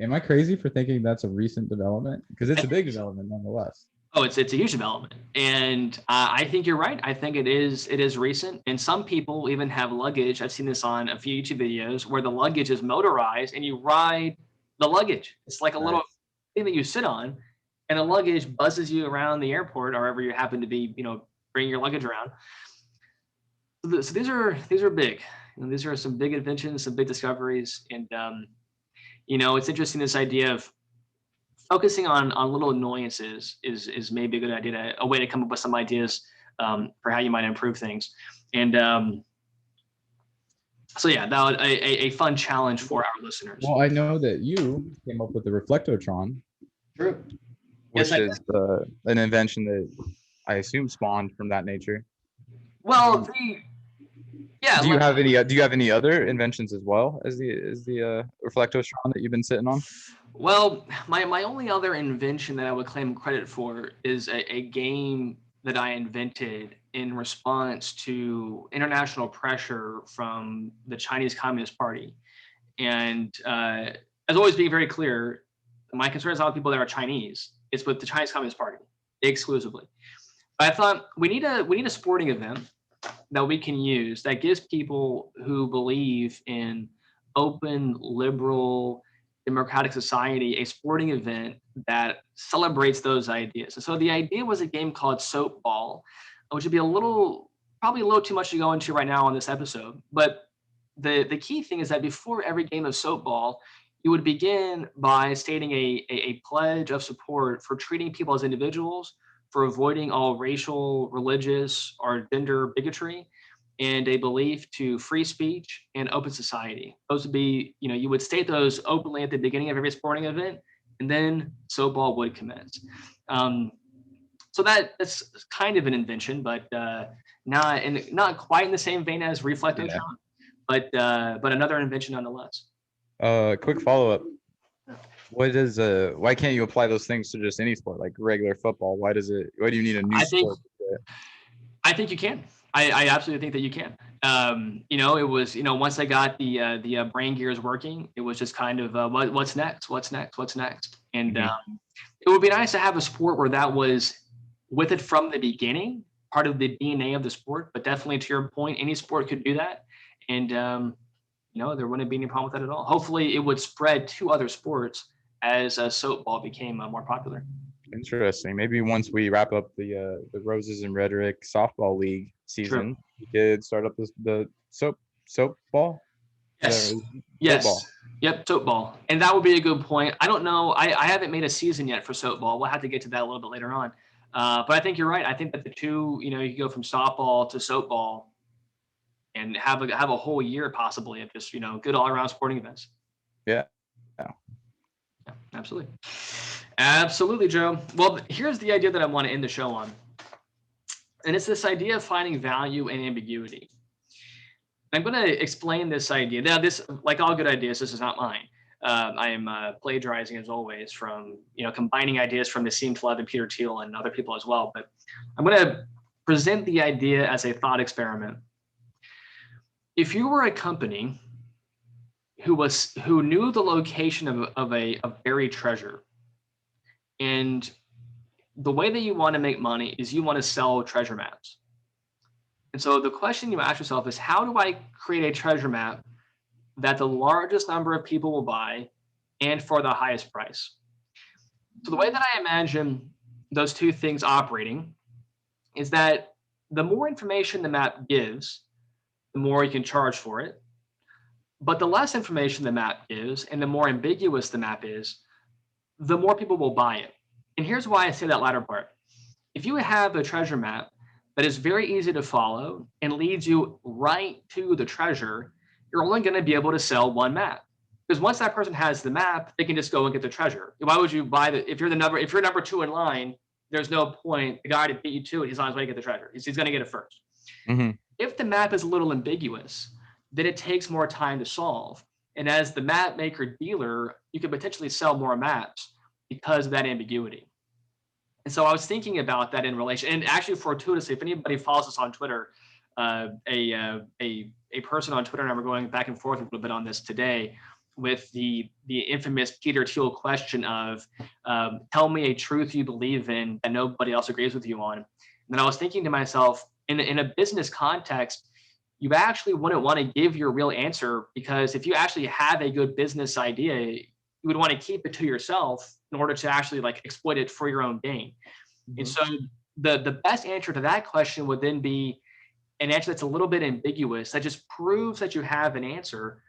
am I crazy for thinking that's a recent development? Because it's a big development nonetheless. Oh, it's a huge development, and I think you're right. I think it is recent, and some people even have luggage. I've seen this on a few YouTube videos where the luggage is motorized, and you ride the luggage. It's like a little thing that you sit on, and the luggage buzzes you around the airport or wherever you happen to be, bringing your luggage around. So these are big. These are some big inventions, some big discoveries, and it's interesting, this idea of focusing on little annoyances is maybe a good idea, a way to come up with some ideas for how you might improve things. And so yeah, that was a fun challenge for our listeners. Well, I know that you came up with the Reflectotron. True. Which is an invention that I assume spawned from that nature. Well, do you have any other inventions as well as the Reflectotron that you've been sitting on? Well, my only other invention that I would claim credit for is a game that I invented in response to international pressure from the Chinese Communist Party. And as always, being very clear, my concern is not with people that are Chinese. It's with the Chinese Communist Party exclusively. But I thought we need a sporting event that we can use that gives people who believe in open, liberal, democratic society a sporting event that celebrates those ideas. And so the idea was a game called Soap Ball, which would be probably a little too much to go into right now on this episode. But the key thing is that before every game of Soap Ball, you would begin by stating a pledge of support for treating people as individuals, for avoiding all racial, religious, or gender bigotry, and a belief to free speech and open society. Those would be, you would state those openly at the beginning of every sporting event, and then Soap Ball would commence. So that's kind of an invention, but not quite in the same vein as Reflectotron, but another invention nonetheless. Quick follow-up. Why can't you apply those things to just any sport, like regular football? Why do you need a new sport? I think you can. I absolutely think that you can. It was, once I got the brain gears working, it was just kind of what's next? And it would be nice to have a sport where that was with it from the beginning, part of the DNA of the sport. But definitely, to your point, any sport could do that, and there wouldn't be any problem with that at all. Hopefully, it would spread to other sports as Soap Ball became more popular. Interesting. Maybe once we wrap up the Roses and Rhetoric softball league season, we could start up the soap ball. Yes. Yes. Soap ball. Yep. Soap ball. And that would be a good point. I don't know. I haven't made a season yet for soap ball. We'll have to get to that a little bit later on. But I think you're right. I think that the two, you can go from softball to soap ball and have a whole year possibly of just, good all around sporting events. Yeah. Absolutely. Absolutely, Joe. Well, here's the idea that I want to end the show on. And it's this idea of finding value in ambiguity. I'm going to explain this idea. Now, this, like all good ideas, this is not mine. I am plagiarizing, as always, from, combining ideas from Nassim Taleb and Peter Thiel and other people as well. But I'm going to present the idea as a thought experiment. If you were a company who knew the location of a buried treasure, and the way that you want to make money is you want to sell treasure maps. And so the question you ask yourself is, how do I create a treasure map that the largest number of people will buy and for the highest price? So the way that I imagine those two things operating is that the more information the map gives, the more you can charge for it. But the less information the map gives and the more ambiguous the map is, the more people will buy it. And here's why I say that latter part. If you have a treasure map that is very easy to follow and leads you right to the treasure, you're only going to be able to sell one map. Because once that person has the map, they can just go and get the treasure. Why would you buy if you're number two in line, there's no point. The guy to beat you to it, he's on his way to get the treasure. He's going to get it first. Mm-hmm. If the map is a little ambiguous, then it takes more time to solve. And as the map maker dealer, you could potentially sell more maps because of that ambiguity. And so I was thinking about that in relation, and actually fortuitously, if anybody follows us on Twitter, a person on Twitter and I were going back and forth a little bit on this today with the infamous Peter Thiel question of tell me a truth you believe in that nobody else agrees with you on. And then I was thinking to myself, in a business context, you actually wouldn't want to give your real answer, because if you actually have a good business idea, you would want to keep it to yourself in order to actually exploit it for your own gain. Mm-hmm. And so the best answer to that question would then be an answer that's a little bit ambiguous, that just proves that you have an answer,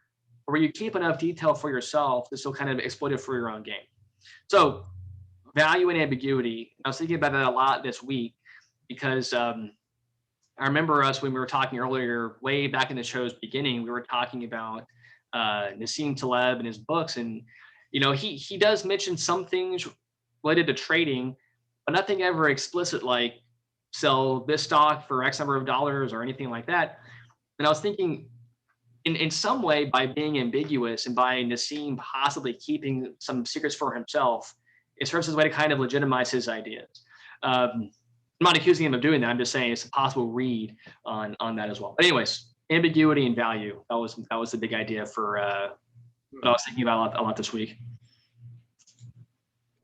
or where you keep enough detail for yourself to still kind of exploit it for your own gain. So value and ambiguity, I was thinking about that a lot this week, because I remember us when we were talking earlier, way back in the show's beginning, we were talking about Nassim Taleb and his books. And, he does mention some things related to trading, but nothing ever explicit like sell this stock for X number of dollars or anything like that. And I was thinking, in some way, by being ambiguous and by Nassim possibly keeping some secrets for himself, it serves as a way to kind of legitimize his ideas. I'm not accusing him of doing that. I'm just saying it's a possible read on that as well. But anyways, ambiguity and value. That was the big idea for what I was thinking about a lot this week.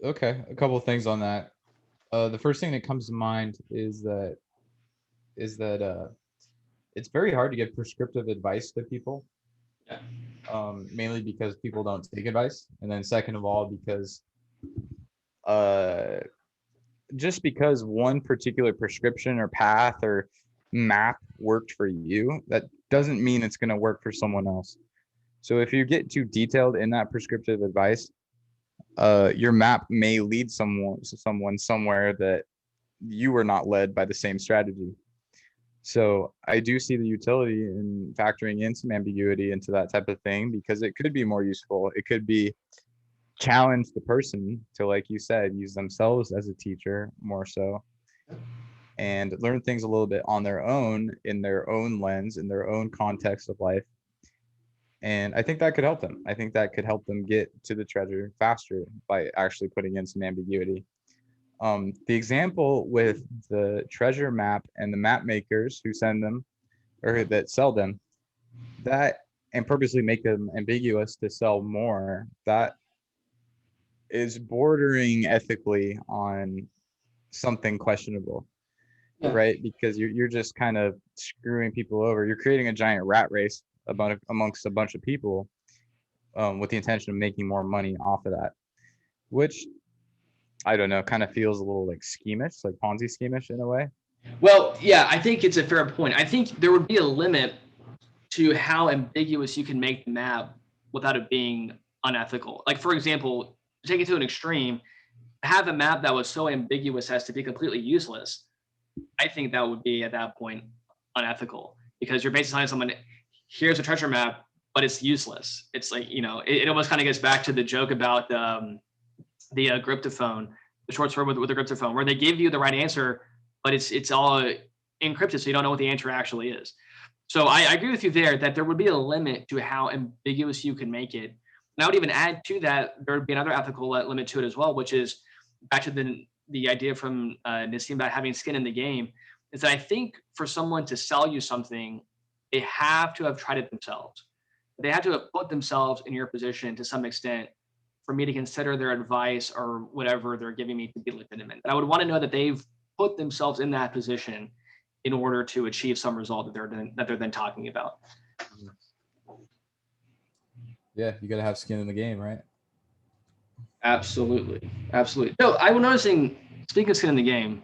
Okay, a couple of things on that. The first thing that comes to mind is that it's very hard to give prescriptive advice to people. Yeah. mainly because people don't take advice, and then second of all because just because one particular prescription or path or map worked for you, that doesn't mean it's going to work for someone else. So if you get too detailed in that prescriptive advice, your map may lead someone somewhere that you were not led by the same strategy. So I do see the utility in factoring in some ambiguity into that type of thing, because it could be more useful. It could be challenge the person to, like you said, use themselves as a teacher more so, and learn things a little bit on their own, in their own lens, in their own context of life. And I think that could help them. I think that could help them get to the treasure faster by actually putting in some ambiguity. The example with the treasure map and the map makers who send them or that sell them, that and purposely make them ambiguous to sell more, that is bordering ethically on something questionable, right? Because you're just kind of screwing people over. You're creating a giant rat race amongst a bunch of people, with the intention of making more money off of that, which I don't know, kind of feels a little like schemish, like Ponzi schemish in a way. Well, yeah, I think it's a fair point. I think there would be a limit to how ambiguous you can make the map without it being unethical. Like, for example, take it to an extreme, have a map that was so ambiguous as to be completely useless. I think that would be at that point unethical, because you're basically telling someone, here's a treasure map, but it's useless. It's like, it almost kind of gets back to the joke about the cryptophone, the short story with the cryptophone, where they give you the right answer, but it's all encrypted, so you don't know what the answer actually is. So I agree with you there that there would be a limit to how ambiguous you can make it. And I would even add to that, there would be another ethical limit to it as well, which is back to the idea from Nassim about having skin in the game, is that I think for someone to sell you something, they have to have tried it themselves. They have to have put themselves in your position to some extent for me to consider their advice or whatever they're giving me to be legitimate. And I would want to know that they've put themselves in that position in order to achieve some result that they're then talking about. Yeah, you got to have skin in the game, right? Absolutely, absolutely. No, I was noticing. Speaking of skin in the game,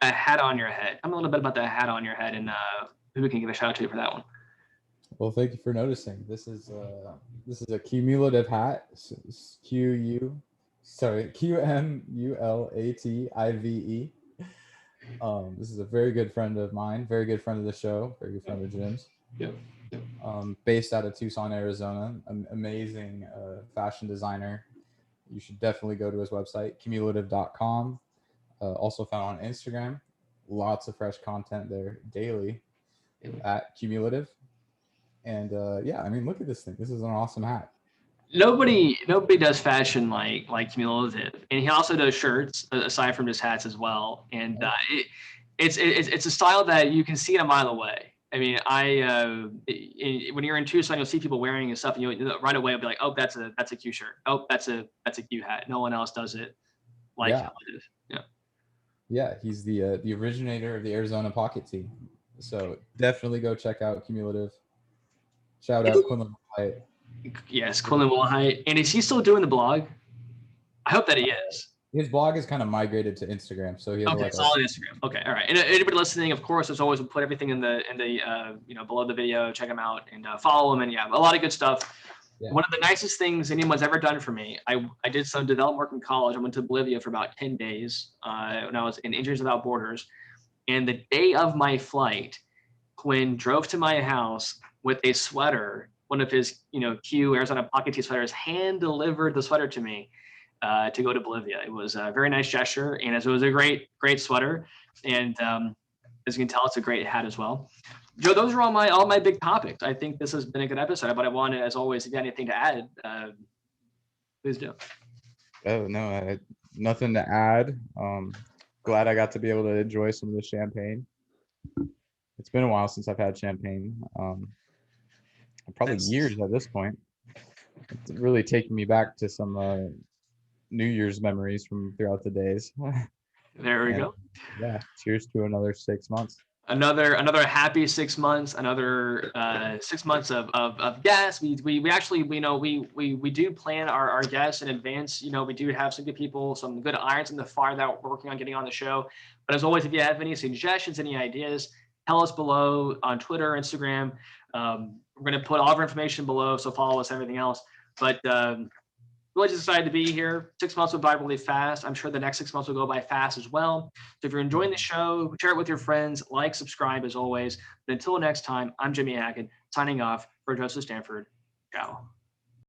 a hat on your head. Tell me a little bit about the hat on your head, and maybe we can give a shout out to you for that one. Well, thank you for noticing. This is a cumulative hat. QMULATIVE. This is a very good friend of mine, very good friend of the show, very good friend of Jim's. Yep. Based out of Tucson, Arizona. Amazing fashion designer. You should definitely go to his website, cumulative.com. Also found on Instagram. Lots of fresh content there daily at Cumulative. And yeah, I mean, look at this thing. This is an awesome hat. Nobody does fashion like Cumulative, and he also does shirts aside from just hats as well. And it's a style that you can see it a mile away. I mean, when you're in Tucson, you'll see people wearing and stuff, and you right away will be like, oh, that's a Q shirt. Oh, that's a Q hat. No one else does it like Cumulative. Yeah. Yeah, he's the originator of the Arizona Pocket Tee. So definitely go check out Cumulative. Shout out Quinlan White. Yes, Quinlan Willhite. And is he still doing the blog? I hope that he is. His blog is kind of migrated to Instagram, so he has it's all on Instagram. Okay, all right. And anybody listening, of course, as always, we'll put everything in the below the video. Check him out and follow him. And yeah, a lot of good stuff. Yeah. One of the nicest things anyone's ever done for me. I did some development work in college. I went to Bolivia for about 10 days when I was in Injuries Without Borders. And the day of my flight, Quinn drove to my house with a sweater, one of his Q Arizona Pocket Tee sweaters, hand delivered the sweater to me. To go to Bolivia. It was a very nice gesture, and it was a great sweater. And as you can tell, it's a great hat as well. Joe, those are all my big topics. I think this has been a good episode, but I wanted, as always, if you have anything to add, please do. Oh, no, nothing to add. Glad I got to be able to enjoy some of the champagne. It's been a while since I've had champagne. Probably years at this point. It's really taking me back to some New Year's memories from throughout the days. There we go. Yeah, cheers to another 6 months. another happy 6 months, another 6 months of guests. We actually, we do plan our guests in advance. We do have some good people, some good irons in the fire that we're working on getting on the show. But as always, if you have any suggestions, any ideas, tell us below on Twitter, Instagram. We're going to put all of our information below, so follow us, everything else. But really just decided to be here. 6 months went by really fast. I'm sure the next 6 months will go by fast as well. So if you're enjoying the show, share it with your friends, like, subscribe as always. But until next time, I'm Jimmy Hackett, signing off for Joseph Stanford. Ciao.